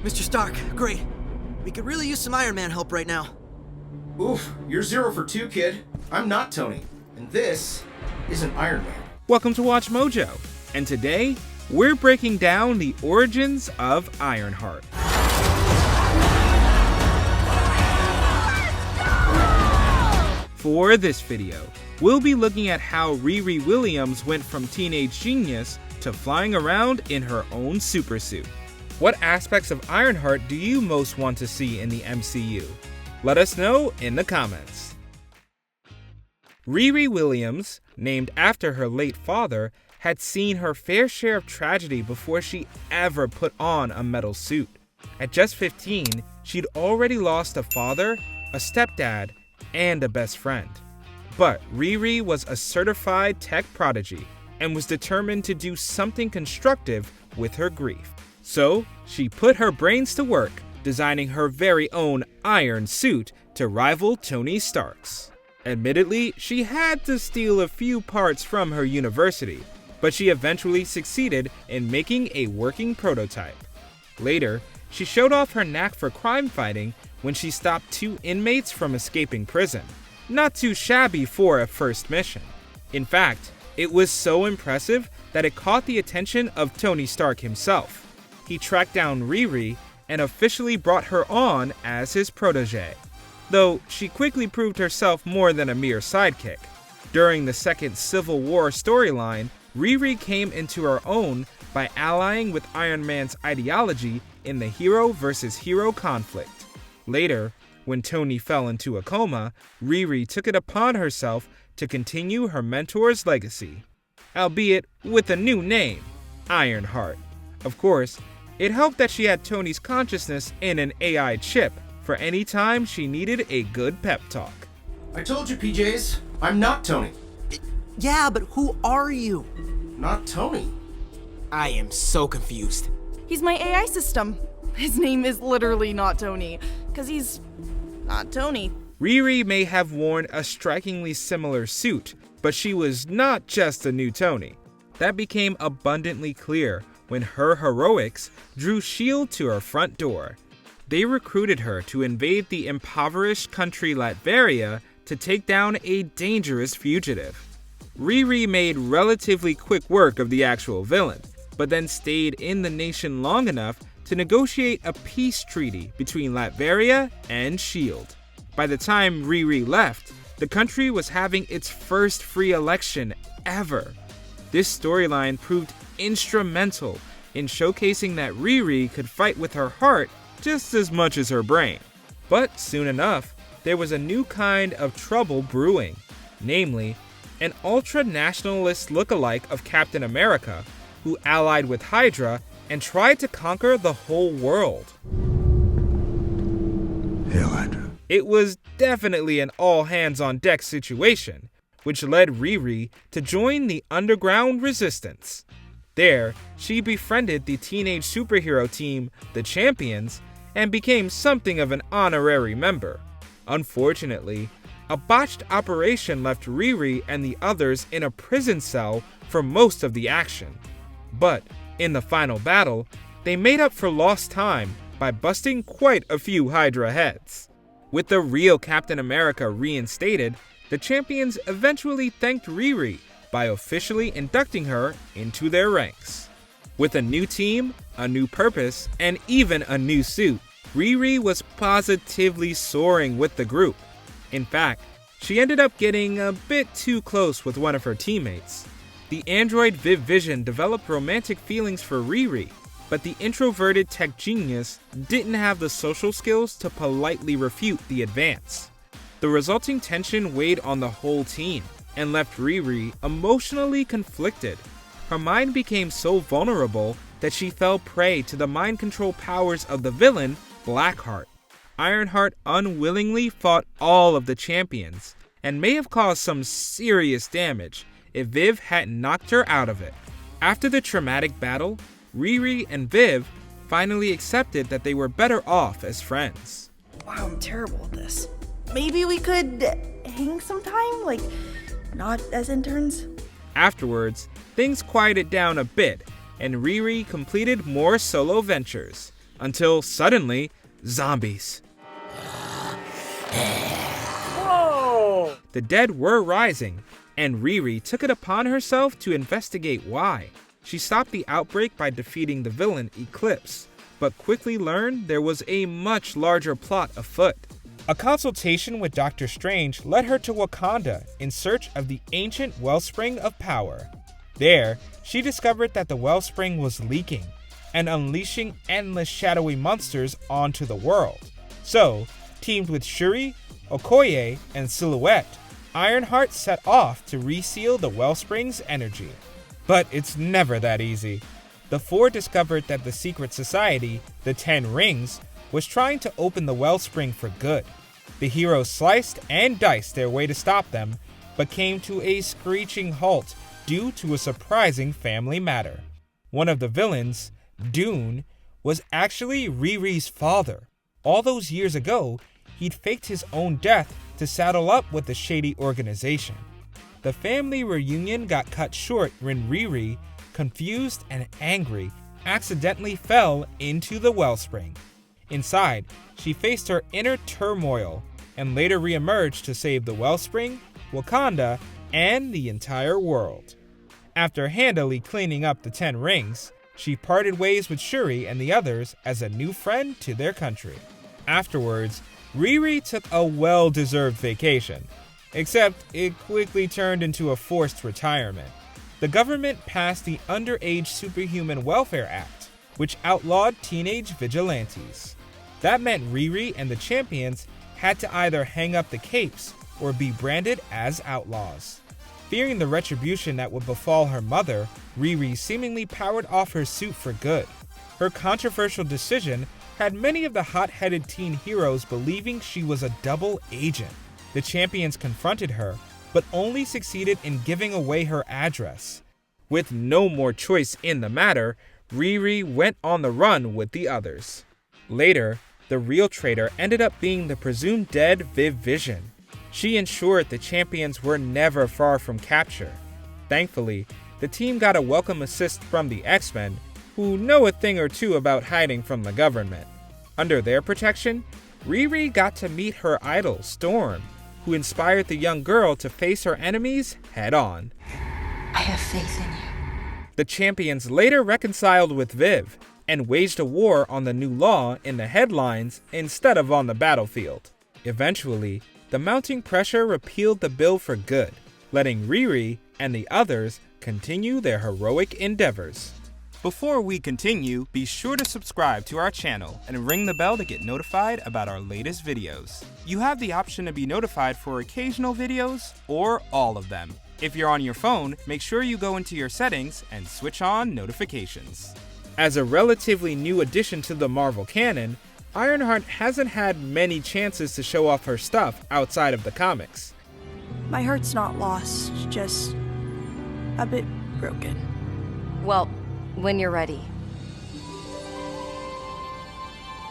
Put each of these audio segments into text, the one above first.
Mr. Stark, great. We could really use some Iron Man help right now. Oof, you're 0 for 2, kid. I'm not Tony, and this isn't Iron Man. Welcome to Watch Mojo, and today we're breaking down the origins of Ironheart. For this video, we'll be looking at how Riri Williams went from teenage genius to flying around in her own supersuit. What aspects of Ironheart do you most want to see in the MCU? Let us know in the comments. Riri Williams, named after her late father, had seen her fair share of tragedy before she ever put on a metal suit. At just 15, she'd already lost a father, a stepdad, and a best friend. But Riri was a certified tech prodigy and was determined to do something constructive with her grief. So, she put her brains to work, designing her very own iron suit to rival Tony Stark's. Admittedly, she had to steal a few parts from her university, but she eventually succeeded in making a working prototype. Later, she showed off her knack for crime fighting when she stopped 2 inmates from escaping prison. Not too shabby for a first mission. In fact, it was so impressive that it caught the attention of Tony Stark himself. He tracked down Riri and officially brought her on as his protege, though she quickly proved herself more than a mere sidekick. During the second Civil War storyline, Riri came into her own by allying with Iron Man's ideology in the hero versus hero conflict. Later, when Tony fell into a coma, Riri took it upon herself to continue her mentor's legacy, albeit with a new name, Ironheart. Of course, it helped that she had Tony's consciousness in an AI chip for any time she needed a good pep talk. I told you, PJs, I'm not Tony. Yeah, but who are you? Not Tony. I am so confused. He's my AI system. His name is literally not Tony, because he's not Tony. Riri may have worn a strikingly similar suit, but she was not just a new Tony. That became abundantly clear when her heroics drew S.H.I.E.L.D. to her front door. They recruited her to invade the impoverished country Latveria to take down a dangerous fugitive. Riri made relatively quick work of the actual villain, but then stayed in the nation long enough to negotiate a peace treaty between Latveria and S.H.I.E.L.D. By the time Riri left, the country was having its first free election ever. This storyline proved instrumental in showcasing that Riri could fight with her heart just as much as her brain. But soon enough, there was a new kind of trouble brewing, namely, an ultra-nationalist lookalike of Captain America who allied with Hydra and tried to conquer the whole world. Hail Hydra. It was definitely an all-hands-on-deck situation, which led Riri to join the underground resistance. There, she befriended the teenage superhero team, the Champions, and became something of an honorary member. Unfortunately, a botched operation left Riri and the others in a prison cell for most of the action. But in the final battle, they made up for lost time by busting quite a few Hydra heads. With the real Captain America reinstated, the Champions eventually thanked Riri by officially inducting her into their ranks. With a new team, a new purpose, and even a new suit, Riri was positively soaring with the group. In fact, she ended up getting a bit too close with one of her teammates. The android Viv Vision developed romantic feelings for Riri, but the introverted tech genius didn't have the social skills to politely refute the advance. The resulting tension weighed on the whole team and left Riri emotionally conflicted. Her mind became so vulnerable that she fell prey to the mind control powers of the villain, Blackheart. Ironheart unwillingly fought all of the Champions and may have caused some serious damage if Viv hadn't knocked her out of it. After the traumatic battle, Riri and Viv finally accepted that they were better off as friends. Wow, I'm terrible at this. Maybe we could hang sometime? Like, not as interns? Afterwards, things quieted down a bit, and Riri completed more solo ventures. until suddenly, zombies. Whoa! The dead were rising, and Riri took it upon herself to investigate why. She stopped the outbreak by defeating the villain Eclipse, but quickly learned there was a much larger plot afoot. A consultation with Doctor Strange led her to Wakanda in search of the ancient wellspring of power. There, she discovered that the wellspring was leaking and unleashing endless shadowy monsters onto the world. So, teamed with Shuri, Okoye, and Silhouette, Ironheart set off to reseal the wellspring's energy. But it's never that easy. The four discovered that the secret society, the 10 Rings, was trying to open the wellspring for good. The heroes sliced and diced their way to stop them, but came to a screeching halt due to a surprising family matter. One of the villains, Dune, was actually Riri's father. All those years ago, he'd faked his own death to saddle up with the shady organization. The family reunion got cut short when Riri, confused and angry, accidentally fell into the wellspring. Inside, she faced her inner turmoil and later re-emerged to save the wellspring, Wakanda, and the entire world. After handily cleaning up the 10 Rings, she parted ways with Shuri and the others as a new friend to their country. Afterwards, Riri took a well-deserved vacation, except it quickly turned into a forced retirement. The government passed the Underage Superhuman Welfare Act, which outlawed teenage vigilantes. That meant Riri and the champions had to either hang up the capes or be branded as outlaws. Fearing the retribution that would befall her mother, Riri seemingly powered off her suit for good. Her controversial decision had many of the hot-headed teen heroes believing she was a double agent. The champions confronted her, but only succeeded in giving away her address. With no more choice in the matter, Riri went on the run with the others. Later, the real traitor ended up being the presumed dead Vision. She ensured the champions were never far from capture. Thankfully, the team got a welcome assist from the X-Men, who know a thing or two about hiding from the government. Under their protection, Riri got to meet her idol, Storm, who inspired the young girl to face her enemies head-on. I have faith in you. The champions later reconciled with Viv and waged a war on the new law in the headlines instead of on the battlefield. Eventually, the mounting pressure repealed the bill for good, letting Riri and the others continue their heroic endeavors. Before we continue, be sure to subscribe to our channel and ring the bell to get notified about our latest videos. You have the option to be notified for occasional videos or all of them. If you're on your phone, make sure you go into your settings and switch on notifications. As a relatively new addition to the Marvel canon, Ironheart hasn't had many chances to show off her stuff outside of the comics. My heart's not lost, just a bit broken. Well, when you're ready.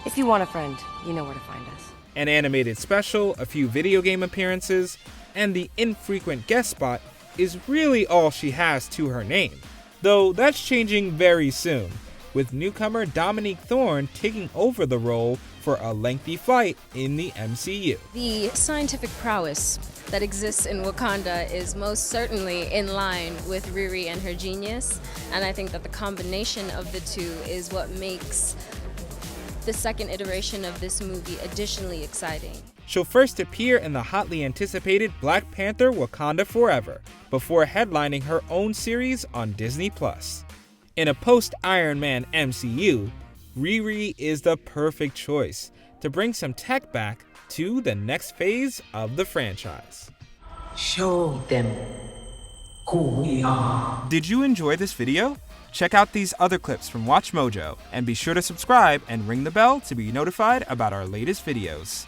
If you want a friend, you know where to find us. An animated special, a few video game appearances, and the infrequent guest spot is really all she has to her name. Though that's changing very soon, with newcomer Dominique Thorne taking over the role for a lengthy fight in the MCU. The scientific prowess that exists in Wakanda is most certainly in line with Riri and her genius, and I think that the combination of the two is what makes the second iteration of this movie additionally exciting. She'll first appear in the hotly anticipated Black Panther: Wakanda Forever, before headlining her own series on Disney+. In a post-Iron Man MCU, Riri is the perfect choice to bring some tech back to the next phase of the franchise. Show them who we are. Did you enjoy this video? Check out these other clips from WatchMojo and be sure to subscribe and ring the bell to be notified about our latest videos.